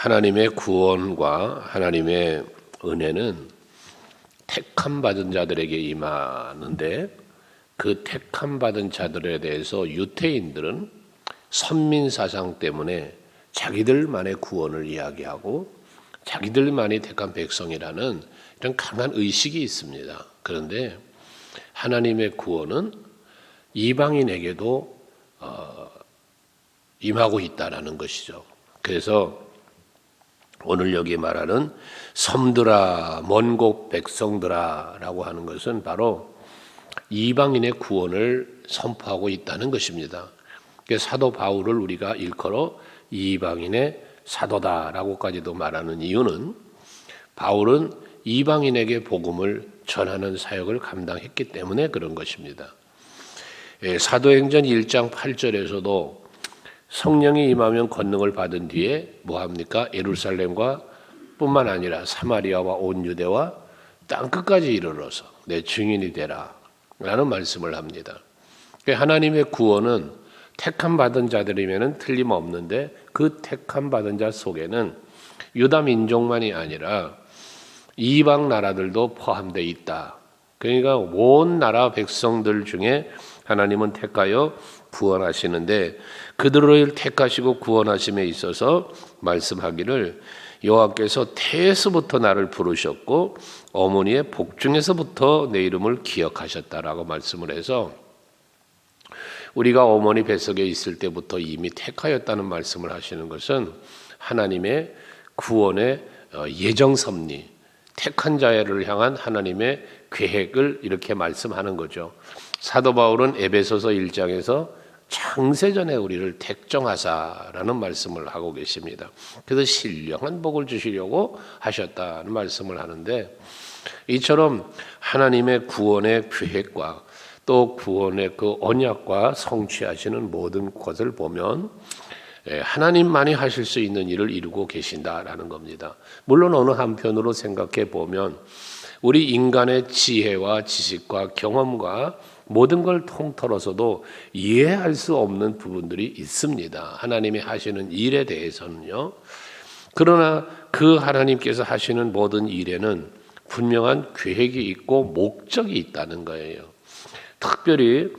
하나님의 구원과 하나님의 은혜는 택함 받은 자들에게 임하는데, 그 택함 받은 자들에 대해서 유태인들은 선민 사상 때문에 자기들만의 구원을 이야기하고 자기들만이 택한 백성이라는 이런 강한 의식이 있습니다. 그런데 하나님의 구원은 이방인에게도 임하고 있다라는 것이죠. 그래서 오늘 여기 말하는 섬들아 먼 곳 백성들아 라고 하는 것은 바로 이방인의 구원을 선포하고 있다는 것입니다. 사도 바울을 우리가 일컬어 이방인의 사도다라고까지도 말하는 이유는 바울은 이방인에게 복음을 전하는 사역을 감당했기 때문에 그런 것입니다. 사도행전 1장 8절에서도 성령이 임하면 권능을 받은 뒤에 뭐합니까? 예루살렘과 뿐만 아니라 사마리아와 온 유대와 땅끝까지 이르러서 내 증인이 되라 라는 말씀을 합니다. 하나님의 구원은 택함 받은 자들이면 틀림없는데, 그 택함 받은 자 속에는 유다 민족만이 아니라 이방 나라들도 포함되어 있다. 그러니까 온 나라 백성들 중에 하나님은 택하여 구원하시는데, 그들을 택하시고 구원하심에 있어서 말씀하기를 여호와께서 태에서부터 나를 부르셨고 어머니의 복중에서부터 내 이름을 기억하셨다라고 말씀을 해서, 우리가 어머니 뱃속에 있을 때부터 이미 택하였다는 말씀을 하시는 것은 하나님의 구원의 예정 섭리, 택한 자를 향한 하나님의 계획을 이렇게 말씀하는 거죠. 사도 바울은 에베소서 1장에서 창세전에 우리를 택정하사라는 말씀을 하고 계십니다. 그래서 신령한 복을 주시려고 하셨다는 말씀을 하는데, 이처럼 하나님의 구원의 계획과 또 구원의 그 언약과 성취하시는 모든 것을 보면 하나님만이 하실 수 있는 일을 이루고 계신다라는 겁니다. 물론 어느 한편으로 생각해 보면 우리 인간의 지혜와 지식과 경험과 모든 걸 통틀어서도 이해할 수 없는 부분들이 있습니다. 하나님이 하시는 일에 대해서는요. 그러나 그 하나님께서 하시는 모든 일에는 분명한 계획이 있고 목적이 있다는 거예요. 특별히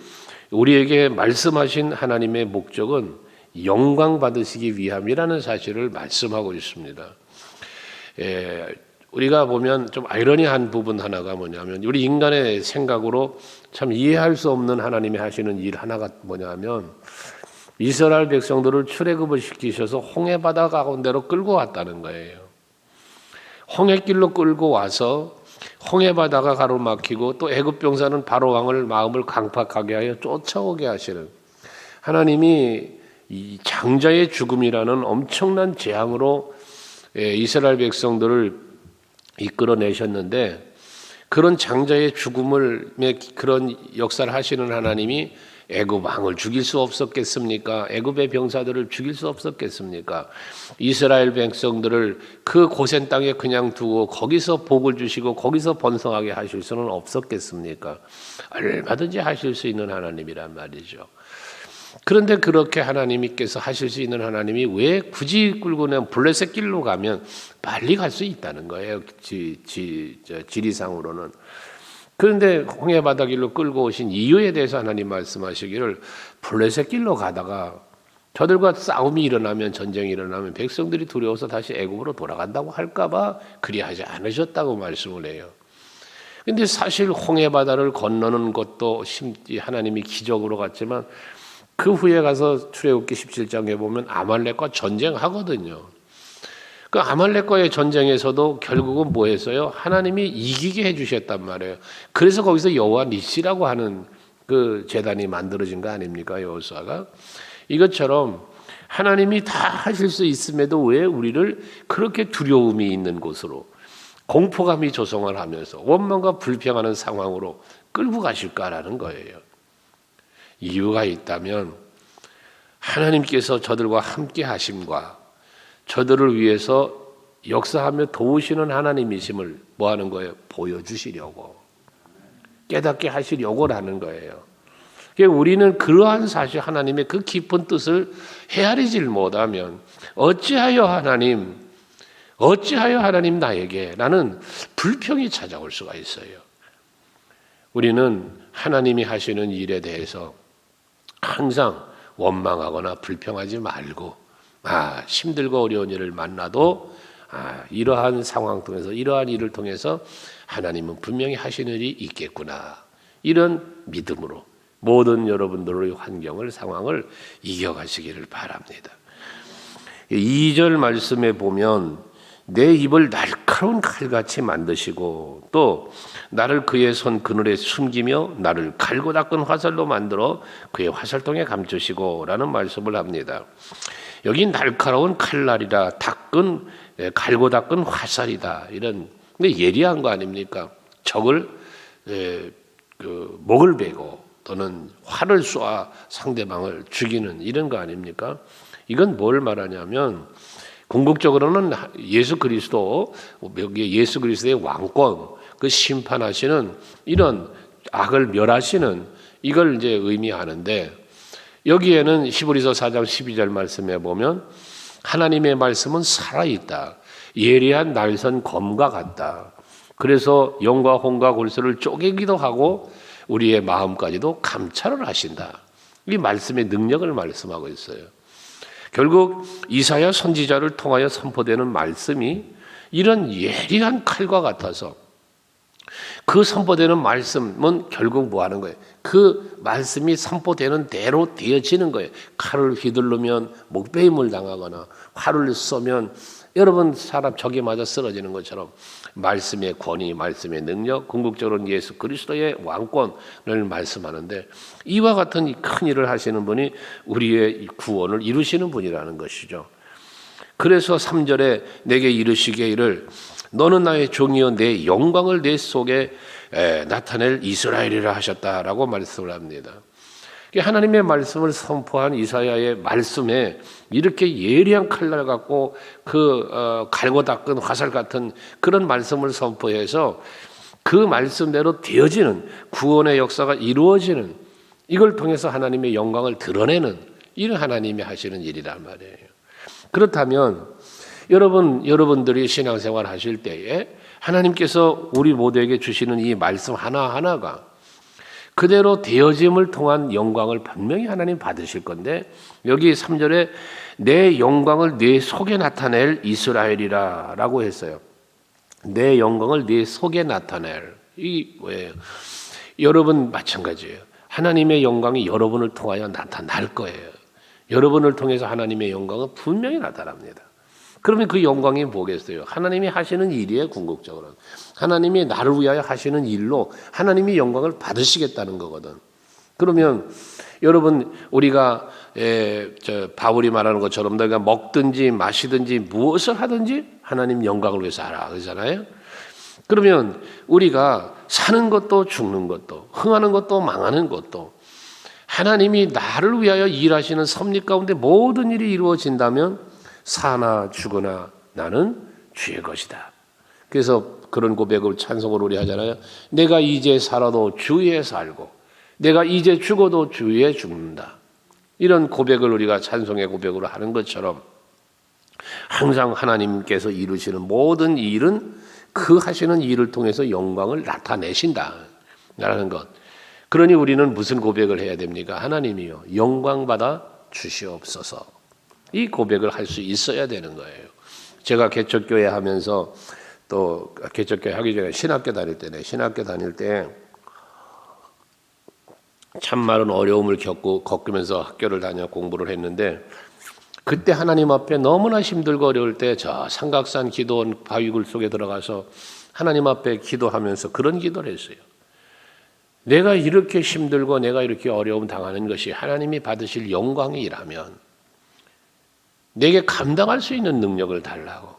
우리에게 말씀하신 하나님의 목적은 영광 받으시기 위함이라는 사실을 말씀하고 있습니다. 우리가 보면 좀 아이러니한 부분 하나가 뭐냐면, 우리 인간의 생각으로 참 이해할 수 없는 하나님이 하시는 일 하나가 뭐냐면, 이스라엘 백성들을 출애굽을 시키셔서 홍해바다 가운데로 끌고 왔다는 거예요. 홍해길로 끌고 와서 홍해바다가 가로막히고 또 애굽 병사는 바로 왕을 마음을 강팍하게 하여 쫓아오게 하시는 하나님이 이 장자의 죽음이라는 엄청난 재앙으로 이스라엘 백성들을 이끌어내셨는데, 그런 장자의 죽음을 그런 역사를 하시는 하나님이 애굽 왕을 죽일 수 없었겠습니까? 애굽의 병사들을 죽일 수 없었겠습니까? 이스라엘 백성들을 그 고센 땅에 그냥 두고 거기서 복을 주시고 거기서 번성하게 하실 수는 없었겠습니까? 얼마든지 하실 수 있는 하나님이란 말이죠. 그런데 그렇게 하나님께서 하실 수 있는 하나님이 왜 굳이 끌고 낸 블레셋 길로 가면 빨리 갈 수 있다는 거예요. 지리상으로는. 그런데 홍해바다 길로 끌고 오신 이유에 대해서 하나님 말씀하시기를, 블레셋 길로 가다가 저들과 싸움이 일어나면, 전쟁이 일어나면 백성들이 두려워서 다시 애굽으로 돌아간다고 할까봐 그리하지 않으셨다고 말씀을 해요. 그런데 사실 홍해바다를 건너는 것도 하나님이 기적으로 갔지만, 그 후에 가서 출애굽기 17장에 보면 아말렉과 전쟁하거든요. 그 아말렉과의 전쟁에서도 결국은 뭐 했어요? 하나님이 이기게 해주셨단 말이에요. 그래서 거기서 여호와 니시라고 하는 그 제단이 만들어진 거 아닙니까? 여호수아가. 이것처럼 하나님이 다 하실 수 있음에도 왜 우리를 그렇게 두려움이 있는 곳으로, 공포감이 조성을 하면서 원망과 불평하는 상황으로 끌고 가실까라는 거예요. 이유가 있다면, 하나님께서 저들과 함께 하심과 저들을 위해서 역사하며 도우시는 하나님이심을 뭐 하는 거예요? 보여주시려고, 깨닫게 하시려고라는 거예요. 우리는 그러한 사실, 하나님의 그 깊은 뜻을 헤아리질 못하면 어찌하여 하나님 어찌하여 하나님 나에게 라는 불평이 찾아올 수가 있어요. 우리는 하나님이 하시는 일에 대해서 항상 원망하거나 불평하지 말고 힘들고 어려운 일을 만나도 이러한 상황 통해서 이러한 일을 통해서 하나님은 분명히 하시는 일이 있겠구나, 이런 믿음으로 모든 여러분들의 환경을, 상황을 이겨가시기를 바랍니다. 2절 말씀에 보면 내 입을 날카로운 칼같이 만드시고 또 나를 그의 손 그늘에 숨기며 나를 갈고 닦은 화살로 만들어 그의 화살통에 감추시고 라는 말씀을 합니다. 여기 날카로운 칼날이라 갈고 닦은 화살이다, 이런, 근데 예리한 거 아닙니까? 적을 목을 베고 또는 활을 쏘아 상대방을 죽이는 이런 거 아닙니까? 이건 뭘 말하냐면 궁극적으로는 예수 그리스도, 여기 예수 그리스도의 왕권, 그 심판하시는 이런 악을 멸하시는 이걸 이제 의미하는데, 여기에는 히브리서 4장 12절 말씀에 보면 하나님의 말씀은 살아있다, 예리한 날선 검과 같다. 그래서 영과 혼과 골수를 쪼개기도 하고 우리의 마음까지도 감찰을 하신다. 이 말씀의 능력을 말씀하고 있어요. 결국 이사야 선지자를 통하여 선포되는 말씀이 이런 예리한 칼과 같아서 그 선포되는 말씀은 결국 뭐 하는 거예요? 그 말씀이 선포되는 대로 되어지는 거예요. 칼을 휘두르면 목베임을 당하거나 활을 쏘면 여러분 사람 적에 맞아 쓰러지는 것처럼 말씀의 권위, 말씀의 능력, 궁극적으로는 예수 그리스도의 왕권을 말씀하는데, 이와 같은 큰 일을 하시는 분이 우리의 구원을 이루시는 분이라는 것이죠. 그래서 3절에 내게 이르시게 이를 너는 나의 종이여 내 영광을 내 속에 나타낼 이스라엘이라 하셨다라고 말씀을 합니다. 하나님의 말씀을 선포한 이사야의 말씀에 이렇게 예리한 칼날 같고 갈고 닦은 화살 같은 그런 말씀을 선포해서 그 말씀대로 되어지는 구원의 역사가 이루어지는, 이걸 통해서 하나님의 영광을 드러내는 이런 하나님이 하시는 일이란 말이에요. 그렇다면 여러분들이 신앙생활 하실 때에 하나님께서 우리 모두에게 주시는 이 말씀 하나하나가 그대로 되어짐을 통한 영광을 분명히 하나님 받으실 건데, 여기 3절에 내 영광을 네 속에 나타낼 이스라엘이라 라고 했어요. 내 영광을 네 속에 나타낼, 이 뭐예요? 여러분 마찬가지예요. 하나님의 영광이 여러분을 통하여 나타날 거예요. 여러분을 통해서 하나님의 영광은 분명히 나타납니다. 그러면 그 영광이 뭐겠어요? 하나님이 하시는 일이에요. 궁극적으로는 하나님이 나를 위하여 하시는 일로 하나님이 영광을 받으시겠다는 거거든. 그러면 여러분 우리가 바울이 말하는 것처럼 너희가 먹든지 마시든지 무엇을 하든지 하나님 영광을 위해서 하라 그러잖아요. 그러면 우리가 사는 것도 죽는 것도 흥하는 것도 망하는 것도 하나님이 나를 위하여 일하시는 섭리 가운데 모든 일이 이루어진다면 사나 죽으나 나는 주의 것이다. 그래서 그런 고백을 찬송으로 우리 하잖아요. 내가 이제 살아도 주에 살고 내가 이제 죽어도 주에 죽는다. 이런 고백을 우리가 찬송의 고백으로 하는 것처럼 항상 하나님께서 이루시는 모든 일은 그 하시는 일을 통해서 영광을 나타내신다라는 것. 그러니 우리는 무슨 고백을 해야 됩니까? 하나님이요 영광 받아 주시옵소서. 이 고백을 할 수 있어야 되는 거예요. 제가 개척교회 하면서 또 개척교회 하기 전에 신학교 다닐 때 참 많은 어려움을 겪으면서 학교를 다녀 공부를 했는데, 그때 하나님 앞에 너무나 힘들고 어려울 때 저 삼각산 기도원 바위굴 속에 들어가서 하나님 앞에 기도하면서 그런 기도를 했어요. 내가 이렇게 힘들고 내가 이렇게 어려움 당하는 것이 하나님이 받으실 영광이라면 내게 감당할 수 있는 능력을 달라고,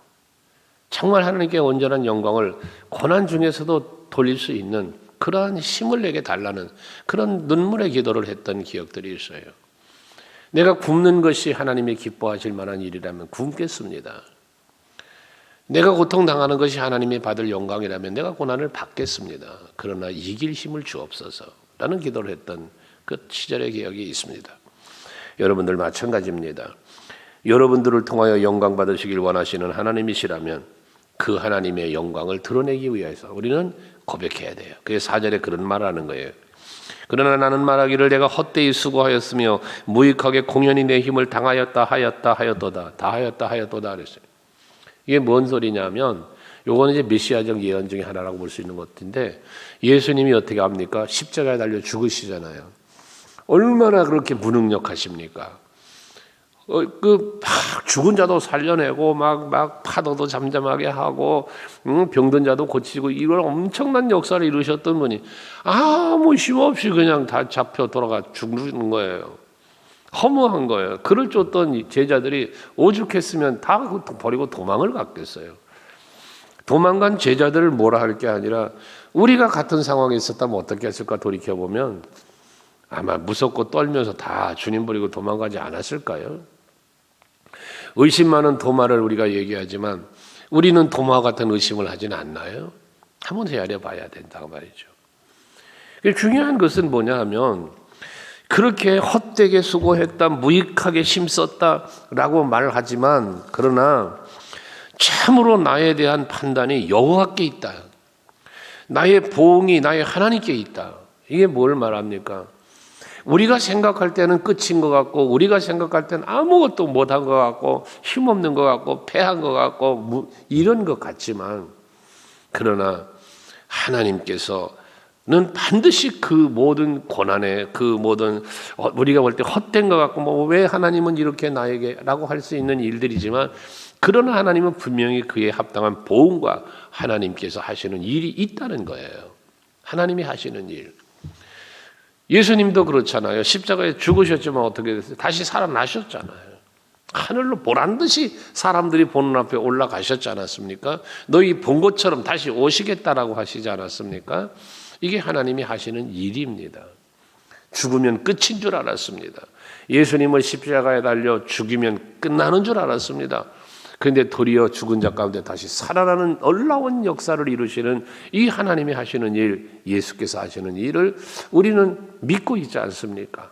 정말 하나님께 온전한 영광을 고난 중에서도 돌릴 수 있는 그러한 힘을 내게 달라는 그런 눈물의 기도를 했던 기억들이 있어요. 내가 굶는 것이 하나님이 기뻐하실 만한 일이라면 굶겠습니다. 내가 고통당하는 것이 하나님이 받을 영광이라면 내가 고난을 받겠습니다. 그러나 이길 힘을 주옵소서 라는 기도를 했던 그 시절의 기억이 있습니다. 여러분들 마찬가지입니다. 여러분들을 통하여 영광 받으시길 원하시는 하나님이시라면 그 하나님의 영광을 드러내기 위해서 우리는 고백해야 돼요. 그게 4절에 그런 말하는 거예요. 그러나 나는 말하기를 내가 헛되이 수고하였으며 무익하게 공연히 내 힘을 당하였다 하였도다 그랬어요. 이게 뭔 소리냐면 요거는 이제 메시아적 예언 중에 하나라고 볼 수 있는 것인데, 예수님이 어떻게 합니까? 십자가에 달려 죽으시잖아요. 얼마나 그렇게 무능력하십니까? 막 죽은 자도 살려내고 막 파도도 잠잠하게 하고 병든 자도 고치고 이걸 엄청난 역사를 이루셨던 분이 아무 힘 없이 그냥 다 잡혀 돌아가 죽는 거예요. 허무한 거예요. 그를 쫓던 제자들이 오죽했으면 다 버리고 도망을 갔겠어요. 도망간 제자들을 뭐라 할 게 아니라 우리가 같은 상황에 있었다면 어떻게 했을까 돌이켜보면 아마 무섭고 떨면서 다 주님 버리고 도망가지 않았을까요? 의심 많은 도마를 우리가 얘기하지만 우리는 도마와 같은 의심을 하지는 않나요? 한번 헤아려 봐야 된다고 말이죠. 중요한 것은 뭐냐 하면 그렇게 헛되게 수고했다, 무익하게 힘썼다라고 말하지만 그러나 참으로 나에 대한 판단이 여호와께 있다. 나의 보응이 나의 하나님께 있다. 이게 뭘 말합니까? 우리가 생각할 때는 끝인 것 같고 우리가 생각할 때는 아무것도 못한 것 같고 힘없는 것 같고 패한 것 같고 이런 것 같지만 그러나 하나님께서는 반드시 그 모든 고난에 그 모든 우리가 볼 때 헛된 것 같고 뭐 왜 하나님은 이렇게 나에게 라고 할 수 있는 일들이지만 그러나 하나님은 분명히 그에 합당한 보응과 하나님께서 하시는 일이 있다는 거예요. 하나님이 하시는 일. 예수님도 그렇잖아요. 십자가에 죽으셨지만 어떻게 됐어요? 다시 살아나셨잖아요. 하늘로 보란듯이 사람들이 보는 앞에 올라가셨지 않았습니까? 너희 본 것처럼 다시 오시겠다라고 하시지 않았습니까? 이게 하나님이 하시는 일입니다. 죽으면 끝인 줄 알았습니다. 예수님은 십자가에 달려 죽이면 끝나는 줄 알았습니다. 그런데 도리어 죽은 자 가운데 다시 살아나는 놀라운 역사를 이루시는 이 하나님이 하시는 일, 예수께서 하시는 일을 우리는 믿고 있지 않습니까?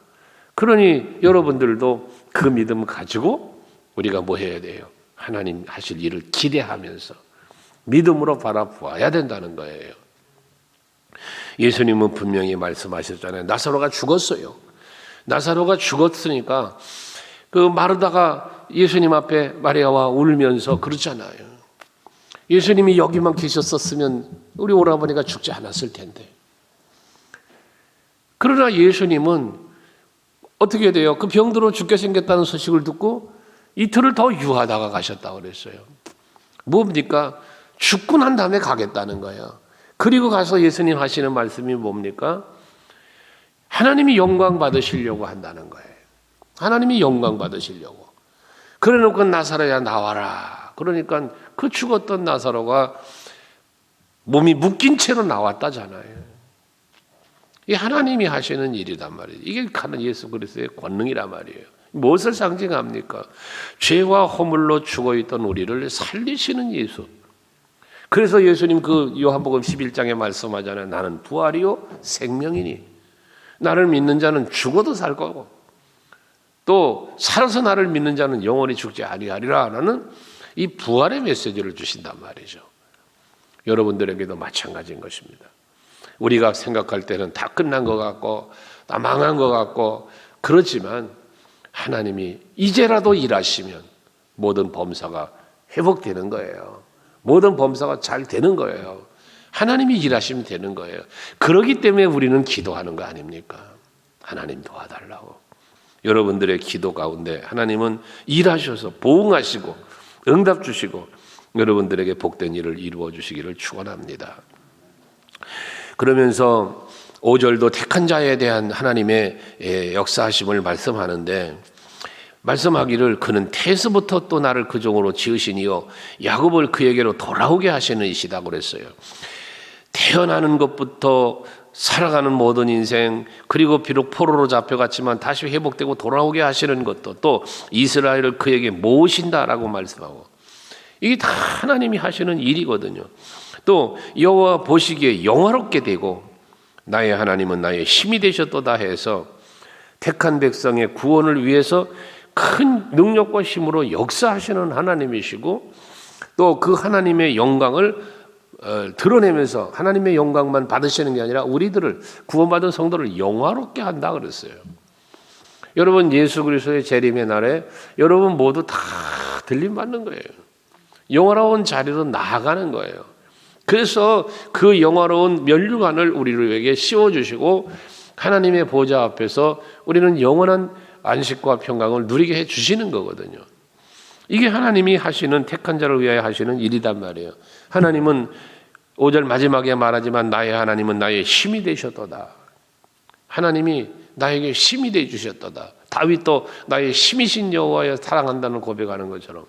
그러니 여러분들도 그 믿음 가지고 우리가 뭐 해야 돼요? 하나님 하실 일을 기대하면서 믿음으로 바라보아야 된다는 거예요. 예수님은 분명히 말씀하셨잖아요. 나사로가 죽었어요. 나사로가 죽었으니까 그 마르다가 예수님 앞에 마리아와 울면서 그러잖아요. 예수님이 여기만 계셨었으면 우리 오라버니가 죽지 않았을 텐데. 그러나 예수님은 어떻게 돼요? 그 병들어 죽게 생겼다는 소식을 듣고 이틀을 더 유하다가 가셨다고 그랬어요. 뭡니까? 죽고 난 다음에 가겠다는 거예요. 그리고 가서 예수님 하시는 말씀이 뭡니까? 하나님이 영광 받으시려고 한다는 거예요. 하나님이 영광 받으시려고. 그래 놓고 나사로야 나와라. 그러니까 그 죽었던 나사로가 몸이 묶인 채로 나왔다잖아요. 이 하나님이 하시는 일이란 말이에요. 이게 예수 그리스도의 권능이란 말이에요. 무엇을 상징합니까? 죄와 허물로 죽어있던 우리를 살리시는 예수. 그래서 예수님 그 요한복음 11장에 말씀하잖아요. 나는 부활이요 생명이니 나를 믿는 자는 죽어도 살 거고 또 살아서 나를 믿는 자는 영원히 죽지 아니하리라 라는 이 부활의 메시지를 주신단 말이죠. 여러분들에게도 마찬가지인 것입니다. 우리가 생각할 때는 다 끝난 것 같고 다 망한 것 같고 그렇지만 하나님이 이제라도 일하시면 모든 범사가 회복되는 거예요. 모든 범사가 잘 되는 거예요. 하나님이 일하시면 되는 거예요. 그렇기 때문에 우리는 기도하는 거 아닙니까? 하나님 도와달라고. 여러분들의 기도 가운데 하나님은 일하셔서 보응하시고 응답 주시고 여러분들에게 복된 일을 이루어 주시기를 축원합니다. 그러면서 5절도 택한 자에 대한 하나님의 역사하심을 말씀하는데 말씀하기를 그는 태에서부터 또 나를 그 종으로 지으시니요 야곱을 그에게로 돌아오게 하시는 이시다고 그랬어요. 태어나는 것부터 살아가는 모든 인생 그리고 비록 포로로 잡혀갔지만 다시 회복되고 돌아오게 하시는 것도 또 이스라엘을 그에게 모으신다라고 말씀하고 이게 다 하나님이 하시는 일이거든요. 또 여호와 보시기에 영화롭게 되고 나의 하나님은 나의 힘이 되셨도다 해서 택한 백성의 구원을 위해서 큰 능력과 힘으로 역사하시는 하나님이시고 또 그 하나님의 영광을 드러내면서 하나님의 영광만 받으시는 게 아니라 우리들을 구원받은 성도를 영화롭게 한다 그랬어요. 여러분 예수 그리스도의 재림의 날에 여러분 모두 다 들림 받는 거예요. 영화로운 자리로 나아가는 거예요. 그래서 그 영화로운 면류관을 우리에게 씌워주시고 하나님의 보좌 앞에서 우리는 영원한 안식과 평강을 누리게 해주시는 거거든요. 이게 하나님이 하시는 택한 자를 위하여 하시는 일이단 말이에요. 하나님은 5절 마지막에 말하지만 나의 하나님은 나의 힘이 되셨도다. 하나님이 나에게 힘이 되어 주셨도다. 다윗도 나의 힘이신 여호와여 사랑한다는 고백하는 것처럼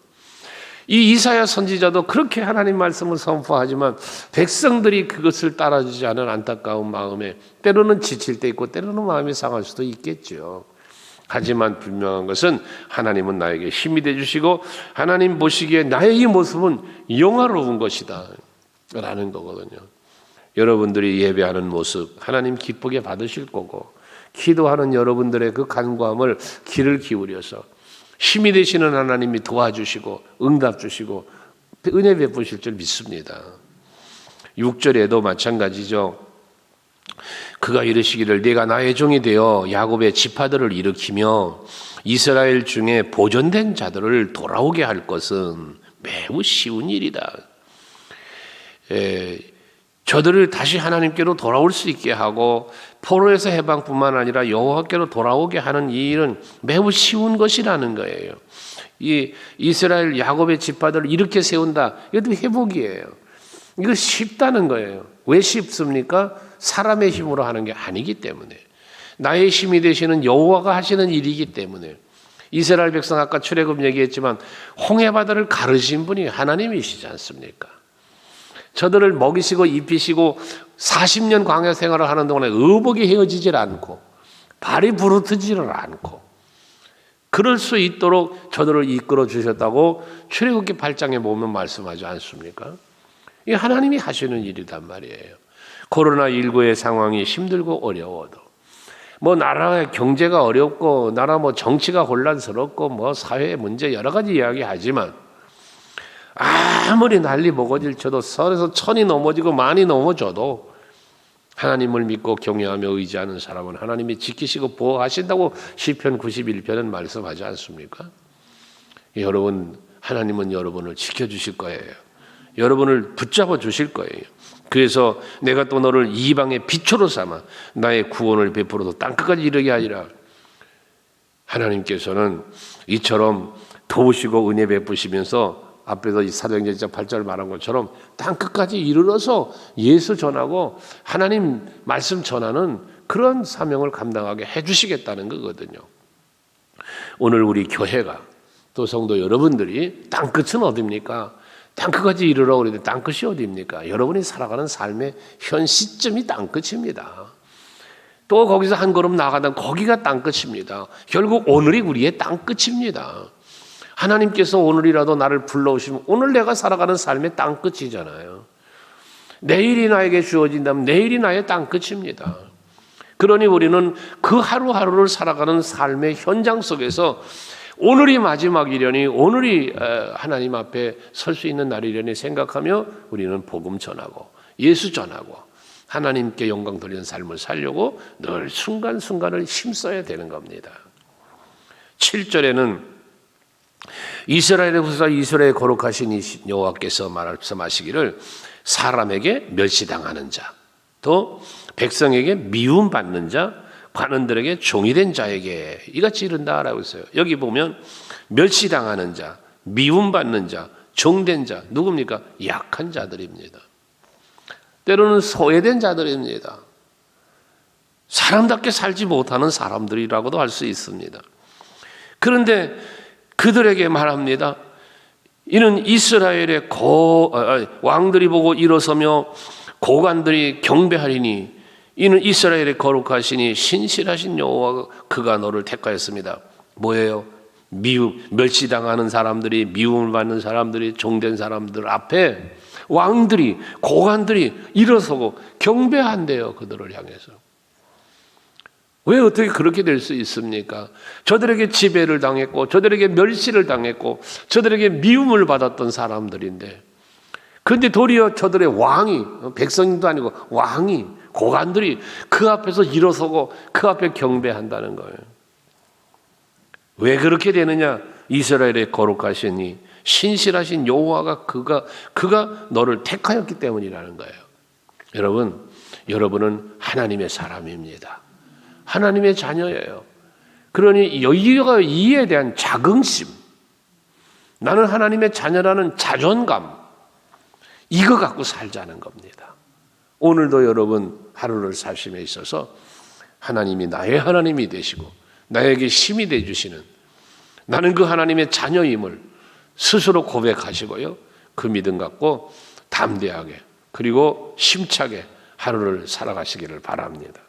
이 이사야 선지자도 그렇게 하나님 말씀을 선포하지만 백성들이 그것을 따라주지 않은 안타까운 마음에 때로는 지칠 때 있고 때로는 마음이 상할 수도 있겠죠. 하지만 분명한 것은 하나님은 나에게 힘이 되주시고 하나님 보시기에 나의 이 모습은 영화로운 것이다 라는 거거든요. 여러분들이 예배하는 모습 하나님 기쁘게 받으실 거고 기도하는 여러분들의 그 간구함을 귀를 기울여서 힘이 되시는 하나님이 도와주시고 응답 주시고 은혜 베푸실 줄 믿습니다. 6절에도 마찬가지죠. 그가 이르시기를 내가 나의 종이 되어 야곱의 지파들을 일으키며 이스라엘 중에 보존된 자들을 돌아오게 할 것은 매우 쉬운 일이다. 저들을 다시 하나님께로 돌아올 수 있게 하고 포로에서 해방뿐만 아니라 여호와께로 돌아오게 하는 이 일은 매우 쉬운 것이라는 거예요. 이 이스라엘 야곱의 지파들을 이렇게 세운다. 이것도 회복이에요. 이거 쉽다는 거예요. 왜 쉽습니까? 사람의 힘으로 하는 게 아니기 때문에 나의 힘이 되시는 여호와가 하시는 일이기 때문에 이스라엘 백성 아까 출애굽 얘기했지만 홍해바다를 가르신 분이 하나님이시지 않습니까? 저들을 먹이시고 입히시고 40년 광야 생활을 하는 동안에 의복이 헤어지질 않고 발이 부르트지를 않고 그럴 수 있도록 저들을 이끌어 주셨다고 출애굽기 8장에 보면 말씀하지 않습니까? 이 하나님이 하시는 일이란 말이에요. 코로나19의 상황이 힘들고 어려워도 뭐 나라의 경제가 어렵고 나라 뭐 정치가 혼란스럽고 뭐 사회 문제 여러 가지 이야기하지만 아무리 난리 먹어질 쳐도 설에서 천이 넘어지고 만이 넘어져도 하나님을 믿고 경외하며 의지하는 사람은 하나님이 지키시고 보호하신다고 시편 91편은 말씀하지 않습니까? 여러분 하나님은 여러분을 지켜주실 거예요. 여러분을 붙잡아 주실 거예요. 그래서 내가 또 너를 이방의 빛으로 삼아 나의 구원을 베풀어도 땅끝까지 이르게 하리라. 하나님께서는 이처럼 도우시고 은혜 베푸시면서 앞에서 이 사도행전 8절 말한 것처럼 땅끝까지 이르러서 예수 전하고 하나님 말씀 전하는 그런 사명을 감당하게 해주시겠다는 거거든요. 오늘 우리 교회가 또 성도 여러분들이 땅끝은 어디입니까? 땅끝까지 이르러 그러는데 땅끝이 어디입니까? 여러분이 살아가는 삶의 현 시점이 땅끝입니다. 또 거기서 한 걸음 나가다 거기가 땅끝입니다. 결국 오늘이 우리의 땅끝입니다. 하나님께서 오늘이라도 나를 불러오시면 오늘 내가 살아가는 삶의 땅끝이잖아요. 내일이 나에게 주어진다면 내일이 나의 땅끝입니다. 그러니 우리는 그 하루하루를 살아가는 삶의 현장 속에서 오늘이 마지막이려니 오늘이 하나님 앞에 설 수 있는 날이려니 생각하며 우리는 복음 전하고 예수 전하고 하나님께 영광 돌리는 삶을 살려고 늘 순간순간을 힘써야 되는 겁니다. 7절에는 이스라엘의 후사 이스라엘의 거룩하신 여호와께서 말씀하시기를 사람에게 멸시당하는 자, 또 백성에게 미움받는 자, 관원들에게 종이 된 자에게 이같이 이른다라고 했어요. 여기 보면 멸시당하는 자, 미움받는 자, 종된 자 누굽니까? 약한 자들입니다. 때로는 소외된 자들입니다. 사람답게 살지 못하는 사람들이라고도 할 수 있습니다. 그런데 그들에게 말합니다. 이는 이스라엘의 왕들이 보고 일어서며 고관들이 경배하리니 이는 이스라엘의 거룩하시니 신실하신 여호와 그가 너를 택하였습니다. 뭐예요? 멸시당하는 사람들이, 미움을 받는 사람들이, 종된 사람들 앞에 왕들이, 고관들이 일어서고 경배한대요. 그들을 향해서. 왜 어떻게 그렇게 될 수 있습니까? 저들에게 지배를 당했고 저들에게 멸시를 당했고 저들에게 미움을 받았던 사람들인데, 그런데 도리어 저들의 왕이, 백성도 아니고 왕이, 고관들이 그 앞에서 일어서고 그 앞에 경배한다는 거예요. 왜 그렇게 되느냐? 이스라엘의 거룩하시니 신실하신 여호와가 그가 너를 택하였기 때문이라는 거예요. 여러분은 하나님의 사람입니다. 하나님의 자녀예요. 그러니 여기가 이에 대한 자긍심, 나는 하나님의 자녀라는 자존감, 이거 갖고 살자는 겁니다. 오늘도 여러분 하루를 사심에 있어서 하나님이 나의 하나님이 되시고 나에게 힘이 되주시는, 나는 그 하나님의 자녀임을 스스로 고백하시고요, 그 믿음 갖고 담대하게 그리고 힘차게 하루를 살아가시기를 바랍니다.